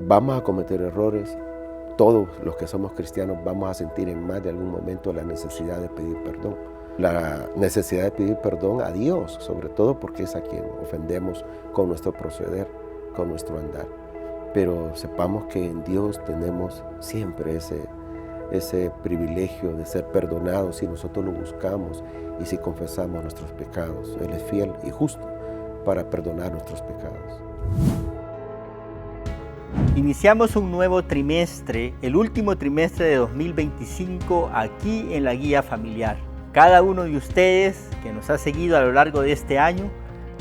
Vamos a cometer errores. Todos los que somos cristianos vamos a sentir en más de algún momento la necesidad de pedir perdón. La necesidad de pedir perdón a Dios, sobre todo porque es a quien ofendemos con nuestro proceder, con nuestro andar. Pero sepamos que en Dios tenemos siempre ese privilegio de ser perdonados si nosotros lo buscamos y si confesamos nuestros pecados. Él es fiel y justo para perdonar nuestros pecados. Iniciamos un nuevo trimestre, el último trimestre de 2025, aquí en la Guía Familiar. Cada uno de ustedes que nos ha seguido a lo largo de este año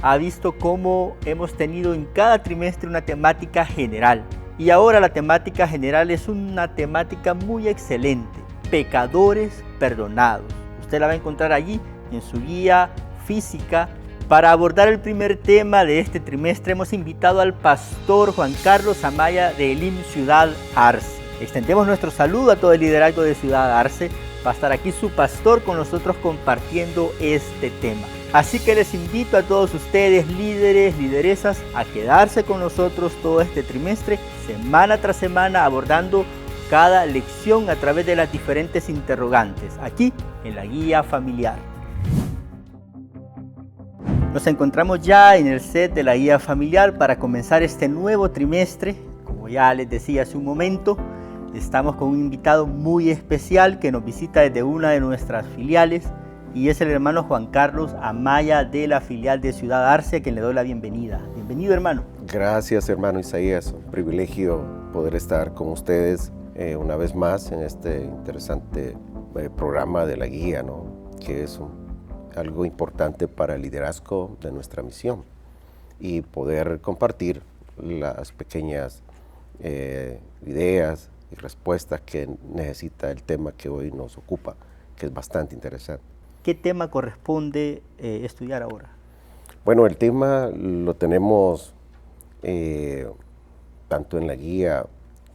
ha visto cómo hemos tenido en cada trimestre una temática general. Y ahora la temática general es una temática muy excelente: pecadores perdonados. Usted la va a encontrar allí en su guía física. Para abordar el primer tema de este trimestre hemos invitado al pastor Juan Carlos Amaya de Elim Ciudad Arce. Extendemos nuestro saludo a todo el liderazgo de Ciudad Arce. Va a estar aquí su pastor con nosotros compartiendo este tema. Así que les invito a todos ustedes, líderes, lideresas, a quedarse con nosotros todo este trimestre, semana tras semana, abordando cada lección a través de las diferentes interrogantes, aquí en la Guía Familiar. Nos encontramos ya en el set de la Guía Familiar para comenzar este nuevo trimestre. Como ya les decía hace un momento, estamos con un invitado muy especial que nos visita desde una de nuestras filiales, y es el hermano Juan Carlos Amaya de la filial de Ciudad Arce, a quien le doy la bienvenida. Bienvenido, hermano. Gracias, hermano Isaías. Un privilegio poder estar con ustedes una vez más en este interesante programa de la guía, ¿no? Que es algo importante para el liderazgo de nuestra misión y poder compartir las pequeñas ideas y respuestas que necesita el tema que hoy nos ocupa, que es bastante interesante. ¿Qué tema corresponde estudiar ahora? Bueno, el tema lo tenemos tanto en la guía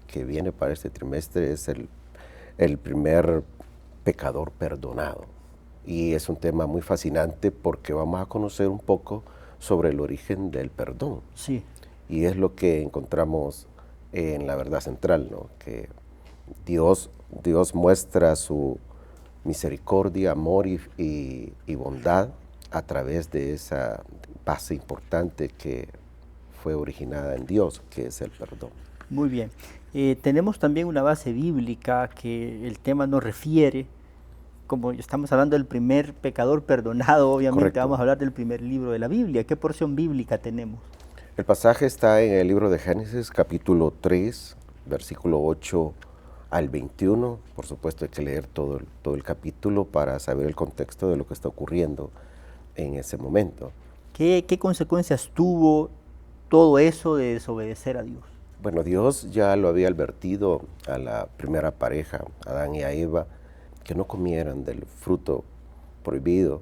que viene para este trimestre, es el primer pecador perdonado. Y es un tema muy fascinante porque vamos a conocer un poco sobre el origen del perdón. Sí. Y es lo que encontramos en la verdad central, ¿no? Que Dios muestra su misericordia, amor y bondad a través de esa base importante que fue originada en Dios, que es el perdón. Muy bien. Tenemos también una base bíblica que el tema nos refiere. Como estamos hablando del primer pecador perdonado, obviamente Correcto. Vamos a hablar del primer libro de la Biblia. ¿Qué porción bíblica tenemos? El pasaje está en el libro de Génesis, capítulo 3, versículo 8 al 21. Por supuesto hay que leer todo el capítulo para saber el contexto de lo que está ocurriendo en ese momento. ¿Qué consecuencias tuvo todo eso de desobedecer a Dios? Bueno, Dios ya lo había advertido a la primera pareja, Adán y a Eva, que no comieran del fruto prohibido,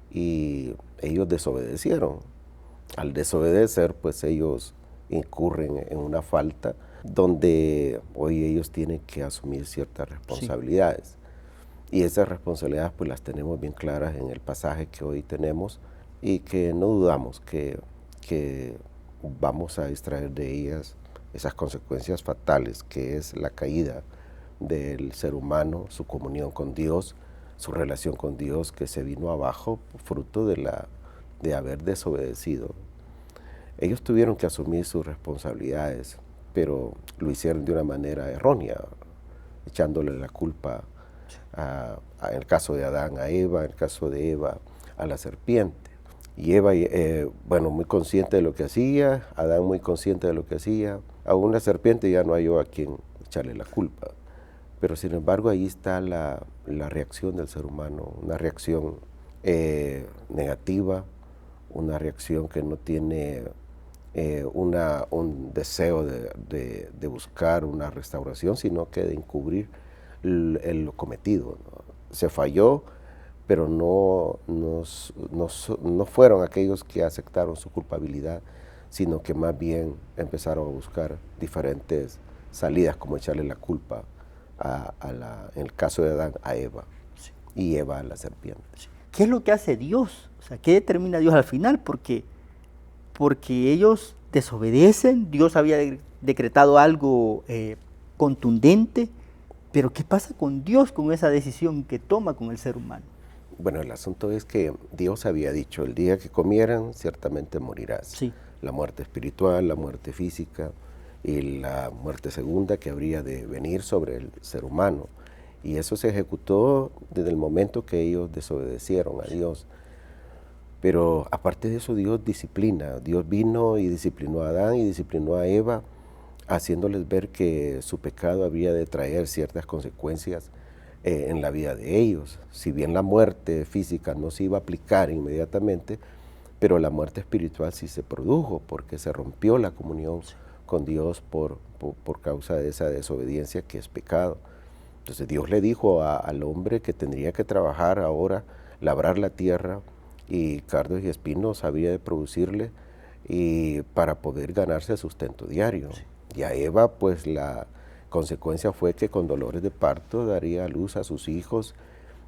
y ellos desobedecieron. Al desobedecer, pues ellos incurren en una falta donde hoy ellos tienen que asumir ciertas responsabilidades. Sí. Y esas responsabilidades pues las tenemos bien claras en el pasaje que hoy tenemos, y que no dudamos que vamos a extraer de ellas esas consecuencias fatales, que es la caída del ser humano, su comunión con Dios, su relación con Dios, que se vino abajo fruto de haber desobedecido. Ellos tuvieron que asumir sus responsabilidades, pero lo hicieron de una manera errónea, echándole la culpa, en el caso de Adán, a Eva, en el caso de Eva, a la serpiente. Y Eva, muy consciente de lo que hacía, Adán muy consciente de lo que hacía, aún la serpiente ya no halló a quien echarle la culpa. Pero sin embargo ahí está la reacción del ser humano, una reacción negativa, una reacción que no tiene un deseo de buscar una restauración, sino que de encubrir lo cometido, ¿no? Se falló, pero no fueron aquellos que aceptaron su culpabilidad, sino que más bien empezaron a buscar diferentes salidas, como echarle la culpa en el caso de Adán, a Eva, sí. Y Eva a la serpiente. Sí. ¿Qué es lo que hace Dios? O sea, ¿qué determina Dios al final? Porque ellos desobedecen. Dios había decretado algo contundente, pero ¿qué pasa con Dios con esa decisión que toma con el ser humano? Bueno, el asunto es que Dios había dicho, el día que comieran, ciertamente morirás. Sí. La muerte espiritual, la muerte física y la muerte segunda que habría de venir sobre el ser humano. Y eso se ejecutó desde el momento que ellos desobedecieron a Dios. Pero aparte de eso, Dios disciplina. Dios vino y disciplinó a Adán y disciplinó a Eva, haciéndoles ver que su pecado había de traer ciertas consecuencias en la vida de ellos. Si bien la muerte física no se iba a aplicar inmediatamente, pero la muerte espiritual sí se produjo, porque se rompió la comunión con Dios por causa de esa desobediencia que es pecado. Entonces Dios le dijo al hombre que tendría que trabajar ahora, labrar la tierra, y cardos y espinos había de producirle y para poder ganarse el sustento diario. Sí. Y a Eva, pues la consecuencia fue que con dolores de parto daría a luz a sus hijos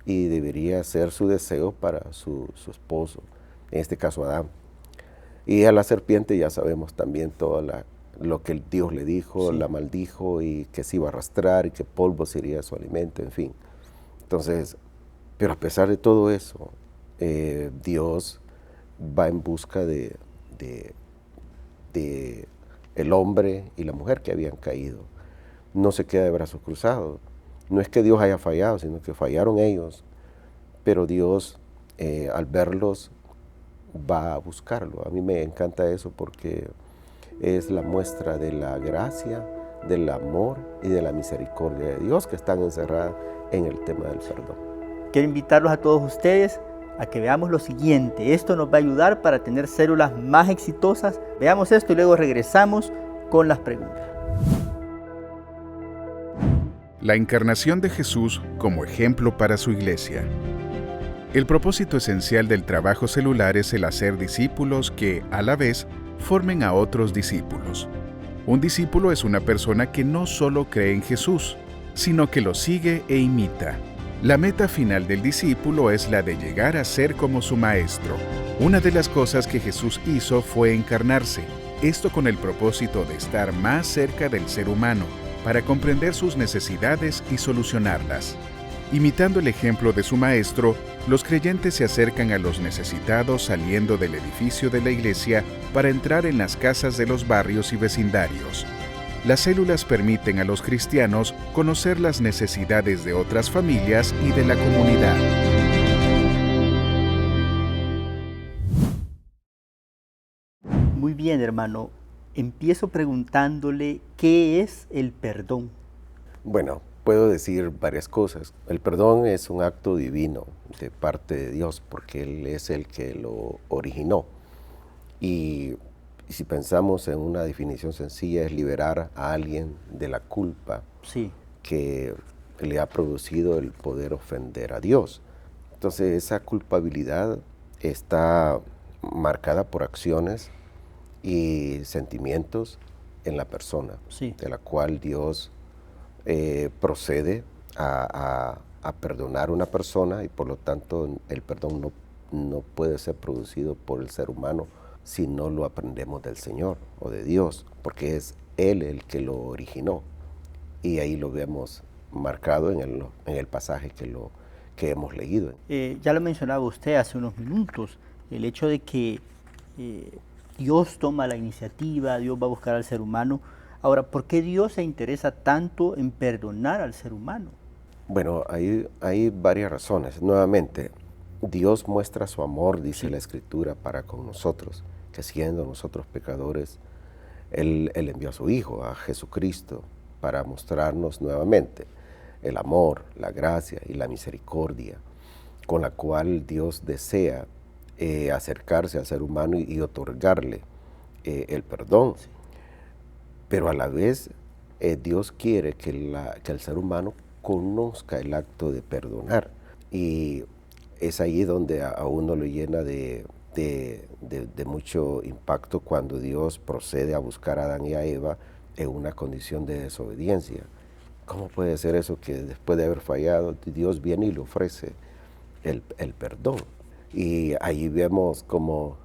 y debería ser su deseo para su esposo, en este caso Adán. Y a la serpiente ya sabemos también todo lo que Dios le dijo, sí, la maldijo y que se iba a arrastrar y que polvo sería su alimento, en fin. Entonces, pero a pesar de todo eso, Dios va en busca de el hombre y la mujer que habían caído. No se queda de brazos cruzados. No es que Dios haya fallado, sino que fallaron ellos, pero Dios al verlos va a buscarlo. A mí me encanta eso porque es la muestra de la gracia, del amor y de la misericordia de Dios que están encerradas en el tema del perdón. Quiero invitarlos a todos ustedes a que veamos lo siguiente. Esto nos va a ayudar para tener células más exitosas. Veamos esto y luego regresamos con las preguntas. La encarnación de Jesús como ejemplo para su iglesia. El propósito esencial del trabajo celular es el hacer discípulos que, a la vez, formen a otros discípulos. Un discípulo es una persona que no solo cree en Jesús, sino que lo sigue e imita. La meta final del discípulo es la de llegar a ser como su maestro. Una de las cosas que Jesús hizo fue encarnarse, esto con el propósito de estar más cerca del ser humano, para comprender sus necesidades y solucionarlas. Imitando el ejemplo de su maestro, los creyentes se acercan a los necesitados saliendo del edificio de la iglesia para entrar en las casas de los barrios y vecindarios. Las células permiten a los cristianos conocer las necesidades de otras familias y de la comunidad. Muy bien, hermano. Empiezo preguntándole ¿qué es el perdón? Bueno, puedo decir varias cosas. El perdón es un acto divino de parte de Dios porque Él es el que lo originó. Y si pensamos en una definición sencilla, es liberar a alguien de la culpa, sí, que le ha producido el poder ofender a Dios. Entonces esa culpabilidad está marcada por acciones y sentimientos en la persona, sí, de la cual Dios procede a perdonar a una persona y por lo tanto el perdón no puede ser producido por el ser humano si no lo aprendemos del Señor o de Dios, porque es Él el que lo originó. Y ahí lo vemos marcado en el pasaje que hemos leído. Ya lo mencionaba usted hace unos minutos, el hecho de que Dios toma la iniciativa, Dios va a buscar al ser humano. Ahora, ¿por qué Dios se interesa tanto en perdonar al ser humano? Bueno, hay varias razones. Nuevamente, Dios muestra su amor, dice la Escritura, para con nosotros, que siendo nosotros pecadores, Él envió a su Hijo, a Jesucristo, para mostrarnos nuevamente el amor, la gracia y la misericordia con la cual Dios desea acercarse al ser humano y otorgarle el perdón. Sí. Pero a la vez Dios quiere que el ser humano conozca el acto de perdonar. Y es ahí donde a uno lo llena de mucho impacto cuando Dios procede a buscar a Adán y a Eva en una condición de desobediencia. ¿Cómo puede ser eso que después de haber fallado, Dios viene y le ofrece el perdón? Y ahí vemos como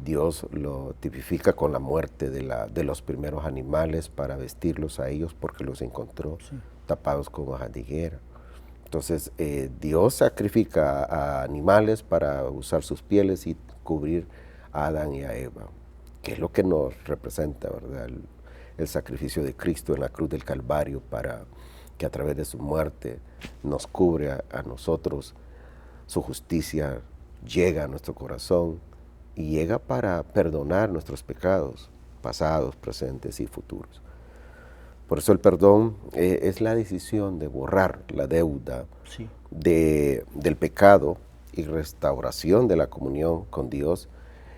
Dios lo tipifica con la muerte de los primeros animales para vestirlos a ellos porque los encontró tapados con hojas de higuera. Entonces Dios sacrifica a animales para usar sus pieles y cubrir a Adán y a Eva, que es lo que nos representa, ¿verdad? El sacrificio de Cristo en la cruz del Calvario, para que a través de su muerte nos cubre a nosotros. Su justicia llega a nuestro corazón y llega para perdonar nuestros pecados pasados, presentes y futuros. Por eso el perdón es la decisión de borrar la deuda del pecado y restauración de la comunión con Dios,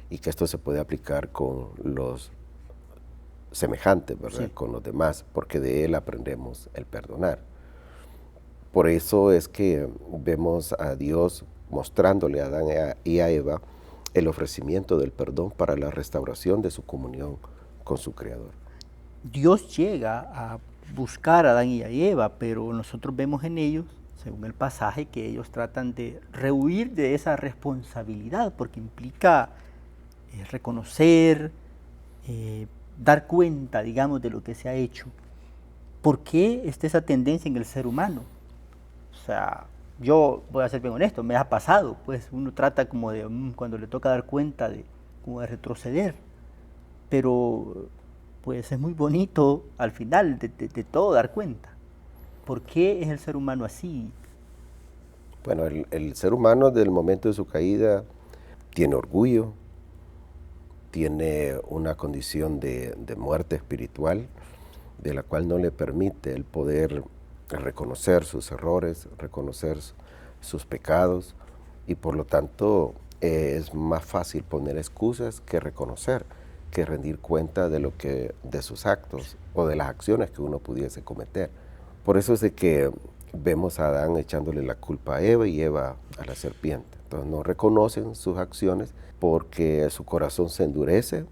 y que esto se puede aplicar con los semejantes, ¿verdad? Con los demás, porque de él aprendemos el perdonar. Por eso es que vemos a Dios mostrándole a Adán y a Eva el ofrecimiento del perdón para la restauración de su comunión con su Creador. Dios llega a buscar a Adán y a Eva, pero nosotros vemos en ellos, según el pasaje, que ellos tratan de rehuir de esa responsabilidad, porque implica reconocer, dar cuenta, digamos, de lo que se ha hecho. ¿Por qué está esa tendencia en el ser humano? O sea, yo voy a ser bien honesto, me ha pasado, pues uno trata como de, cuando le toca dar cuenta, como de retroceder, pero pues es muy bonito al final de todo dar cuenta. ¿Por qué es el ser humano así? Bueno, el ser humano desde el momento de su caída tiene orgullo, tiene una condición de muerte espiritual, de la cual no le permite el poder reconocer sus errores, reconocer sus pecados, y por lo tanto es más fácil poner excusas que reconocer, que rendir cuenta de sus actos o de las acciones que uno pudiese cometer. Por eso es de que vemos a Adán echándole la culpa a Eva y Eva a la serpiente. Entonces no reconocen sus acciones porque su corazón se endurece,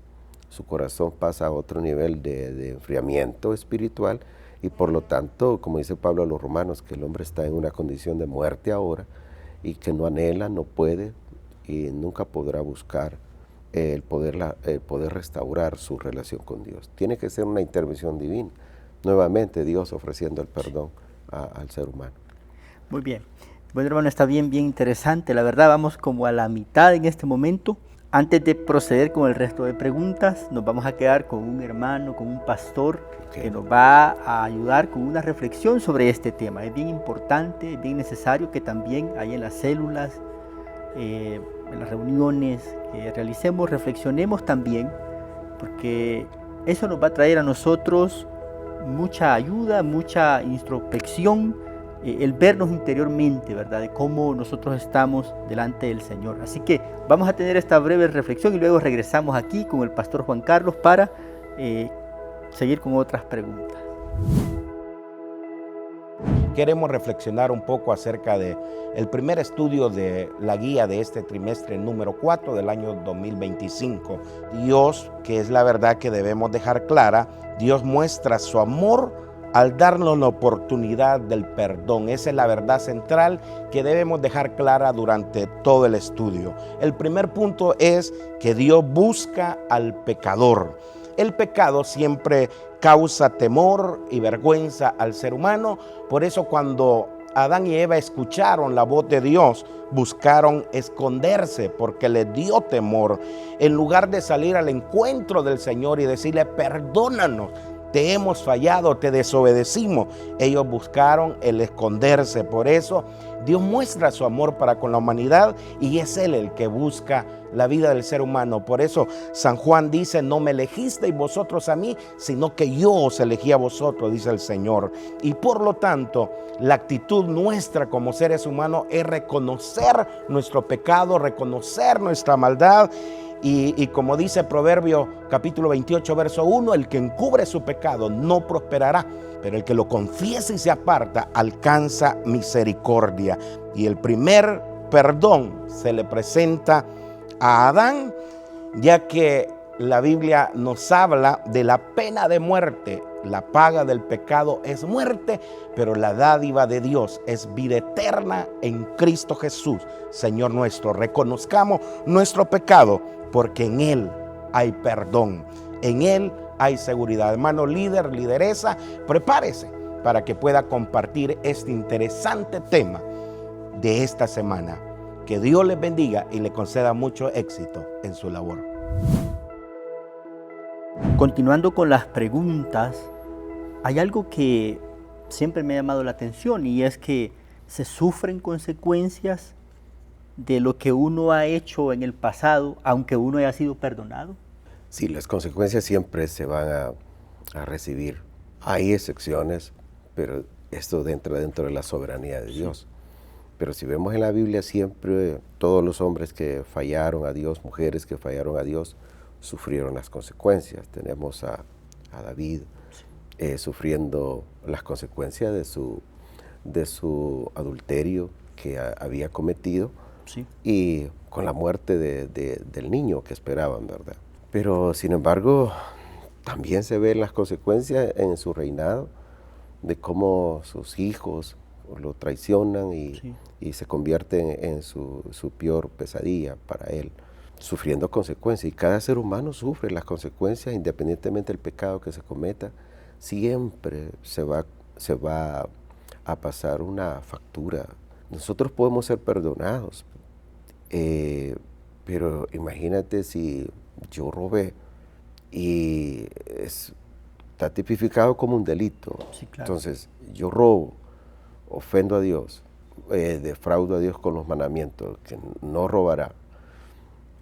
su corazón pasa a otro nivel de enfriamiento espiritual, y por lo tanto, como dice Pablo a los romanos, que el hombre está en una condición de muerte ahora y que no anhela, no puede y nunca podrá buscar el poder restaurar su relación con Dios. Tiene que ser una intervención divina. Nuevamente Dios ofreciendo el perdón al ser humano. Muy bien. Bueno, hermano, está bien interesante. La verdad, vamos como a la mitad en este momento. Antes de proceder con el resto de preguntas, nos vamos a quedar con un hermano, con un pastor, que nos va a ayudar con una reflexión sobre este tema. Es bien importante, es bien necesario que también ahí en las células, en las reuniones que realicemos, reflexionemos también, porque eso nos va a traer a nosotros mucha ayuda, mucha introspección, el vernos interiormente, ¿verdad? De cómo nosotros estamos delante del Señor. Así que vamos a tener esta breve reflexión y luego regresamos aquí con el pastor Juan Carlos para seguir con otras preguntas. Queremos reflexionar un poco acerca de el primer estudio de la guía de este trimestre número 4 del año 2025. Dios, que es la verdad que debemos dejar clara, Dios muestra su amor al darnos la oportunidad del perdón. Esa es la verdad central que debemos dejar clara durante todo el estudio. El primer punto es que Dios busca al pecador. El pecado siempre causa temor y vergüenza al ser humano. Por eso cuando Adán y Eva escucharon la voz de Dios, buscaron esconderse porque les dio temor. En lugar de salir al encuentro del Señor y decirle, perdónanos, te hemos fallado, te desobedecimos, ellos buscaron el esconderse. Por eso Dios muestra su amor para con la humanidad y es Él el que busca la vida del ser humano. Por eso San Juan dice, no me elegisteis vosotros a mí, sino que yo os elegí a vosotros, dice el Señor. Y por lo tanto, la actitud nuestra como seres humanos es reconocer nuestro pecado, reconocer nuestra maldad. Y como dice Proverbio capítulo 28, verso 1, el que encubre su pecado no prosperará, pero el que lo confiesa y se aparta alcanza misericordia. Y el primer perdón se le presenta a Adán, ya que la Biblia nos habla de la pena de muerte. La paga del pecado es muerte, pero la dádiva de Dios es vida eterna en Cristo Jesús, Señor nuestro. Reconozcamos nuestro pecado porque en Él hay perdón, en Él hay seguridad. Hermano líder, lideresa, prepárese para que pueda compartir este interesante tema de esta semana. Que Dios les bendiga y le conceda mucho éxito en su labor. Continuando con las preguntas, hay algo que siempre me ha llamado la atención y es que se sufren consecuencias de lo que uno ha hecho en el pasado, aunque uno haya sido perdonado. Sí, las consecuencias siempre se van a recibir. Hay excepciones, pero esto dentro de la soberanía de Dios. Pero si vemos en la Biblia, siempre todos los hombres que fallaron a Dios, mujeres que fallaron a Dios, sufrieron las consecuencias. Tenemos a David sufriendo las consecuencias de su adulterio que había cometido, Sí. y con la muerte del niño que esperaban, ¿verdad? Pero sin embargo, también se ven las consecuencias en su reinado, de cómo sus hijos lo traicionan y se convierten en su peor pesadilla para él, sufriendo consecuencias. Y cada ser humano sufre las consecuencias, independientemente del pecado que se cometa. Siempre se va a pasar una factura. Nosotros podemos ser perdonados, pero imagínate si yo robé y está tipificado como un delito. Sí, claro. Entonces, yo robo, ofendo a Dios, defraudo a Dios con los mandamientos, que no robará,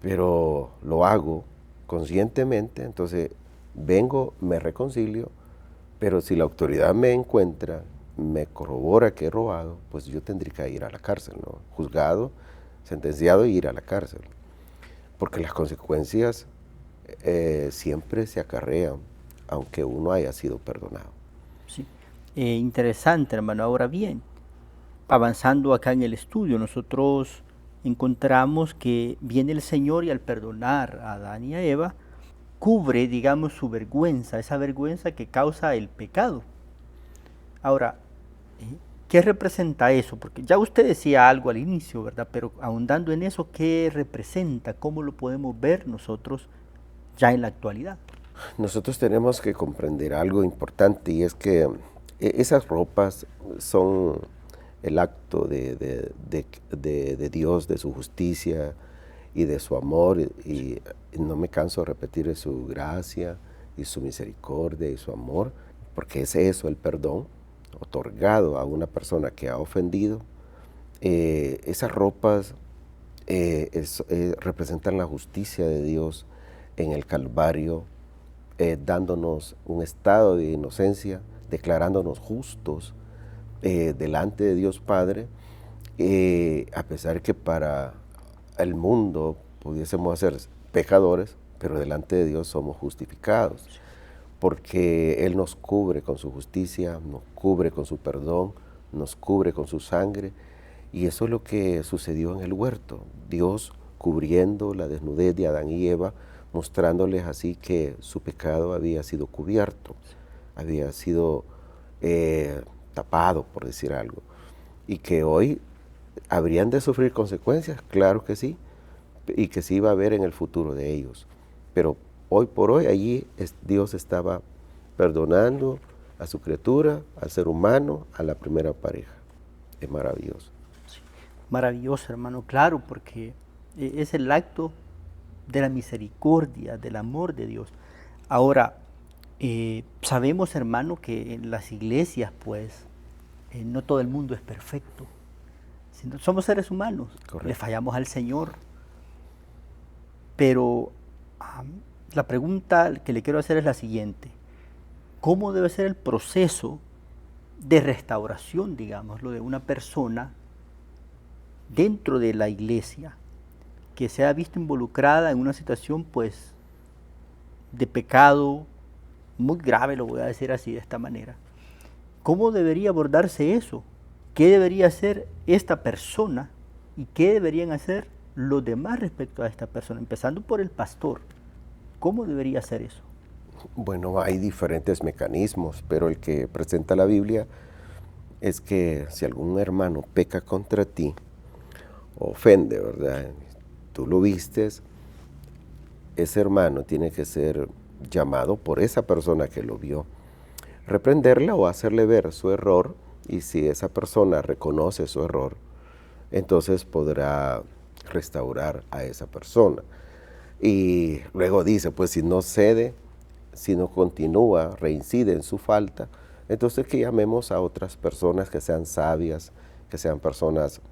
pero lo hago conscientemente. Entonces, vengo, me reconcilio, pero si la autoridad me encuentra, me corrobora que he robado, pues yo tendría que ir a la cárcel, ¿no? Juzgado, sentenciado, y ir a la cárcel. Porque las consecuencias siempre se acarrean, aunque uno haya sido perdonado. Sí. Interesante, hermano. Ahora bien, avanzando acá en el estudio, nosotros encontramos que viene el Señor y al perdonar a Adán y a Eva, cubre, digamos, su vergüenza, esa vergüenza que causa el pecado. Ahora, ¿qué representa eso? Porque ya usted decía algo al inicio, ¿verdad? Pero ahondando en eso, ¿qué representa? ¿Cómo lo podemos ver nosotros ya en la actualidad? Nosotros tenemos que comprender algo importante, y es que esas ropas son el acto de Dios, de su justicia y de su amor, y no me canso de repetir, de su gracia y su misericordia y su amor, porque es eso, el perdón otorgado a una persona que ha ofendido. Esas ropas representan la justicia de Dios en el Calvario, dándonos un estado de inocencia, declarándonos justos delante de Dios Padre, a pesar que para el mundo pudiésemos ser pecadores, pero delante de Dios somos justificados, porque Él nos cubre con su justicia, nos cubre con su perdón, nos cubre con su sangre. Y eso es lo que sucedió en el huerto, Dios cubriendo la desnudez de Adán y Eva, mostrándoles así que su pecado había sido cubierto, había sido tapado, por decir algo, y que hoy habrían de sufrir consecuencias, claro que sí, y que sí iba a haber en el futuro de ellos. Pero hoy por hoy allí Dios estaba perdonando a su criatura, al ser humano, a la primera pareja. Es maravilloso. Sí. Maravilloso, hermano, claro, porque es el acto de la misericordia, del amor de Dios. Ahora, sabemos, hermano, que en las iglesias, pues, no todo el mundo es perfecto. Somos seres humanos, Correcto. Le fallamos al Señor. Pero la pregunta que le quiero hacer es la siguiente: ¿cómo debe ser el proceso de restauración, digámoslo, de una persona dentro de la iglesia que se ha visto involucrada en una situación, pues, de pecado muy grave, lo voy a decir así, de esta manera? ¿Cómo debería abordarse eso? ¿Qué debería hacer esta persona y qué deberían hacer los demás respecto a esta persona? Empezando por el pastor. ¿Cómo debería hacer eso? Bueno, hay diferentes mecanismos, pero el que presenta la Biblia es que si algún hermano peca contra ti, ofende, ¿verdad? Tú lo vistes, ese hermano tiene que ser llamado por esa persona que lo vio, reprenderla o hacerle ver su error, y si esa persona reconoce su error, entonces podrá restaurar a esa persona. Y luego dice, pues si no cede, si no continúa, reincide en su falta, entonces que llamemos a otras personas que sean sabias, que sean personas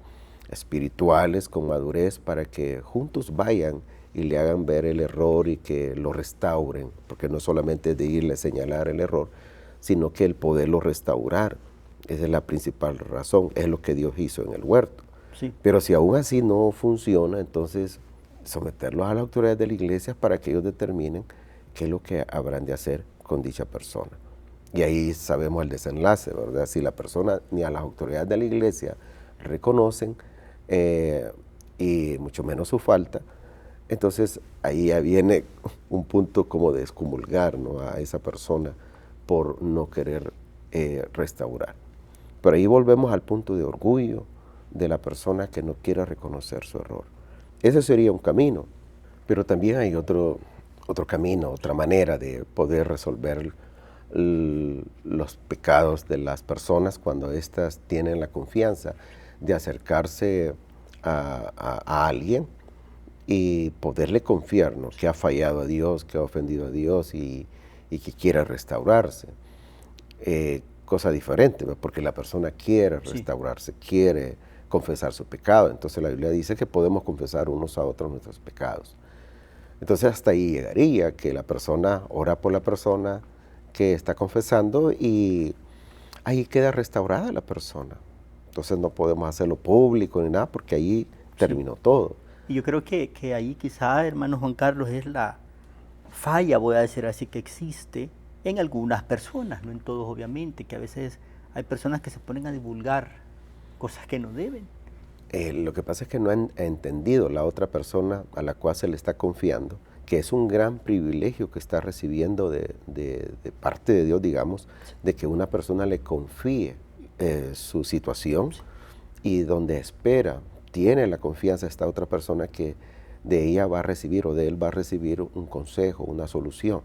espirituales con madurez, para que juntos vayan y le hagan ver el error y que lo restauren, porque no solamente de irle a señalar el error, sino que el poderlo restaurar. Esa es la principal razón, es lo que Dios hizo en el huerto. Sí. Pero si aún así no funciona, entonces someterlos a las autoridades de la iglesia para que ellos determinen qué es lo que habrán de hacer con dicha persona. Y ahí sabemos el desenlace, ¿verdad? Si la persona ni a las autoridades de la iglesia reconocen, y mucho menos su falta, entonces ahí ya viene un punto como de excomulgar, ¿no?, a esa persona por no querer restaurar. Pero ahí volvemos al punto de orgullo de la persona que no quiere reconocer su error. Ese sería un camino, pero también hay otro camino, otra manera de poder resolver los pecados de las personas cuando éstas tienen la confianza de acercarse a alguien y poderle confiar, ¿no?, que ha fallado a Dios, que ha ofendido a Dios y que quiere restaurarse. Cosa diferente, ¿no?, porque la persona quiere restaurarse, quiere confesar su pecado. Entonces la Biblia dice que podemos confesar unos a otros nuestros pecados. Entonces hasta ahí llegaría, que la persona ora por la persona que está confesando y ahí queda restaurada la persona. Entonces no podemos hacerlo público ni nada, porque ahí terminó todo. Y yo creo que ahí quizá, hermano Juan Carlos, es la falla, voy a decir así, que existe en algunas personas, no en todos obviamente, que a veces hay personas que se ponen a divulgar cosas que no deben. Lo que pasa es que no han entendido la otra persona a la cual se le está confiando, que es un gran privilegio que está recibiendo de parte de Dios, digamos, de que una persona le confíe su situación, y donde espera, tiene la confianza esta otra persona que de ella va a recibir o de él va a recibir un consejo, una solución.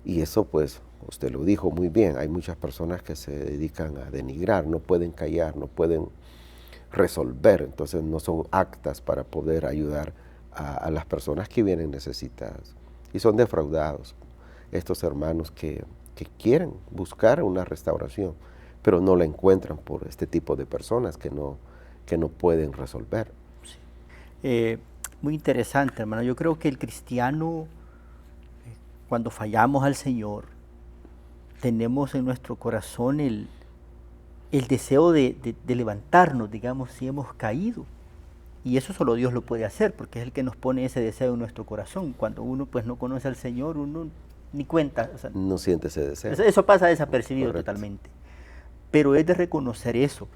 Y eso, pues, usted lo dijo muy bien, hay muchas personas que se dedican a denigrar, no pueden callar, no pueden resolver, entonces no son aptas para poder ayudar a las personas que vienen necesitadas. Y son defraudados estos hermanos que quieren buscar una restauración, pero no la encuentran por este tipo de personas que no pueden resolver. Sí. Muy interesante, hermano. Yo creo que el cristiano, cuando fallamos al Señor, tenemos en nuestro corazón el deseo de levantarnos, digamos, si hemos caído. Y eso solo Dios lo puede hacer, porque es el que nos pone ese deseo en nuestro corazón. Cuando uno pues no conoce al Señor, uno ni cuenta. O sea, no siente ese deseo. Eso pasa desapercibido. Correcto. Totalmente. Pero es de reconocer eso.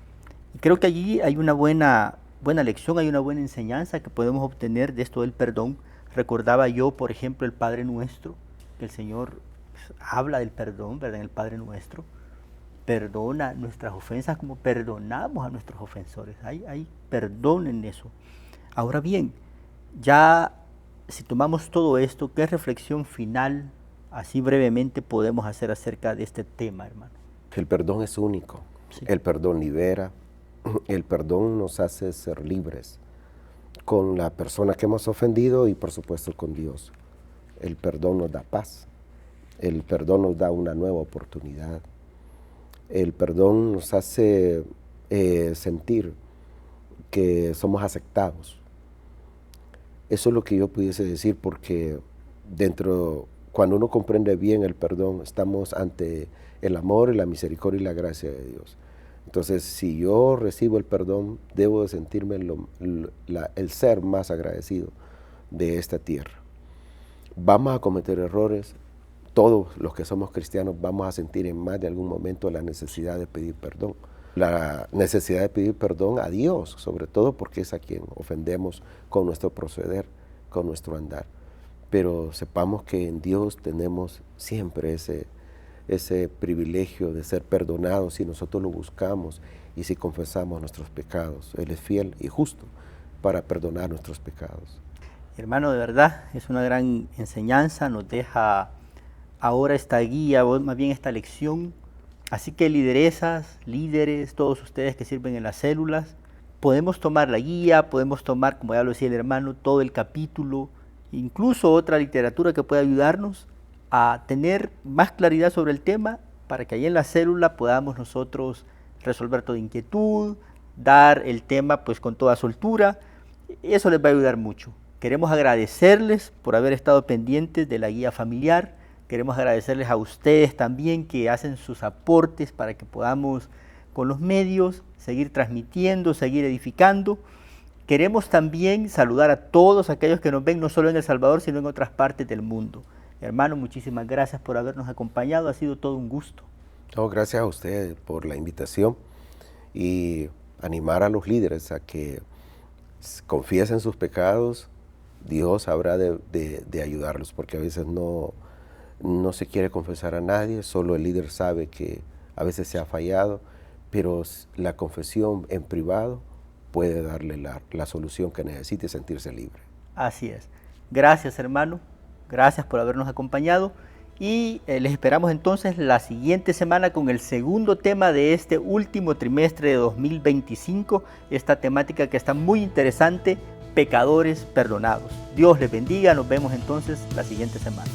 Y creo que allí hay una buena lección, hay una buena enseñanza que podemos obtener de esto del perdón. Recordaba yo, por ejemplo, el Padre Nuestro, que el Señor habla del perdón, ¿verdad? En el Padre Nuestro. Perdona nuestras ofensas como perdonamos a nuestros ofensores. Hay perdón en eso. Ahora bien, ya si tomamos todo esto, ¿qué reflexión final, así brevemente, podemos hacer acerca de este tema, hermano? El perdón es único. Sí. El perdón libera. El perdón nos hace ser libres con la persona que hemos ofendido y por supuesto con Dios. El perdón nos da paz. El perdón nos da una nueva oportunidad. El perdón nos hace sentir que somos aceptados. Eso es lo que yo pudiese decir, porque cuando uno comprende bien el perdón, estamos ante el amor y la misericordia y la gracia de Dios. Entonces, si yo recibo el perdón, debo de sentirme el ser más agradecido de esta tierra. Vamos a cometer errores. Todos los que somos cristianos vamos a sentir en más de algún momento la necesidad de pedir perdón. La necesidad de pedir perdón a Dios, sobre todo porque es a quien ofendemos con nuestro proceder, con nuestro andar. Pero sepamos que en Dios tenemos siempre ese privilegio de ser perdonados si nosotros lo buscamos y si confesamos nuestros pecados. Él es fiel y justo para perdonar nuestros pecados. Hermano, de verdad, es una gran enseñanza, nos deja ahora esta guía, o más bien esta lección. Así que lideresas, líderes, todos ustedes que sirven en las células, podemos tomar la guía, podemos tomar, como ya lo decía el hermano, todo el capítulo, incluso otra literatura que pueda ayudarnos a tener más claridad sobre el tema, para que ahí en la célula podamos nosotros resolver toda inquietud, dar el tema pues con toda soltura. Eso les va a ayudar mucho. Queremos agradecerles por haber estado pendientes de la guía familiar. Queremos agradecerles a ustedes también que hacen sus aportes para que podamos con los medios seguir transmitiendo, seguir edificando. Queremos también saludar a todos aquellos que nos ven no solo en El Salvador, sino en otras partes del mundo. Hermano, muchísimas gracias por habernos acompañado, ha sido todo un gusto. No, gracias a ustedes por la invitación y animar a los líderes a que confiesen sus pecados. Dios habrá de ayudarlos, porque a veces no se quiere confesar a nadie, solo el líder sabe que a veces se ha fallado, pero la confesión en privado puede darle la solución que necesite y sentirse libre. Así es. Gracias, hermano. Gracias por habernos acompañado y les esperamos entonces la siguiente semana con el segundo tema de este último trimestre de 2025, esta temática que está muy interesante, pecadores perdonados. Dios les bendiga, nos vemos entonces la siguiente semana.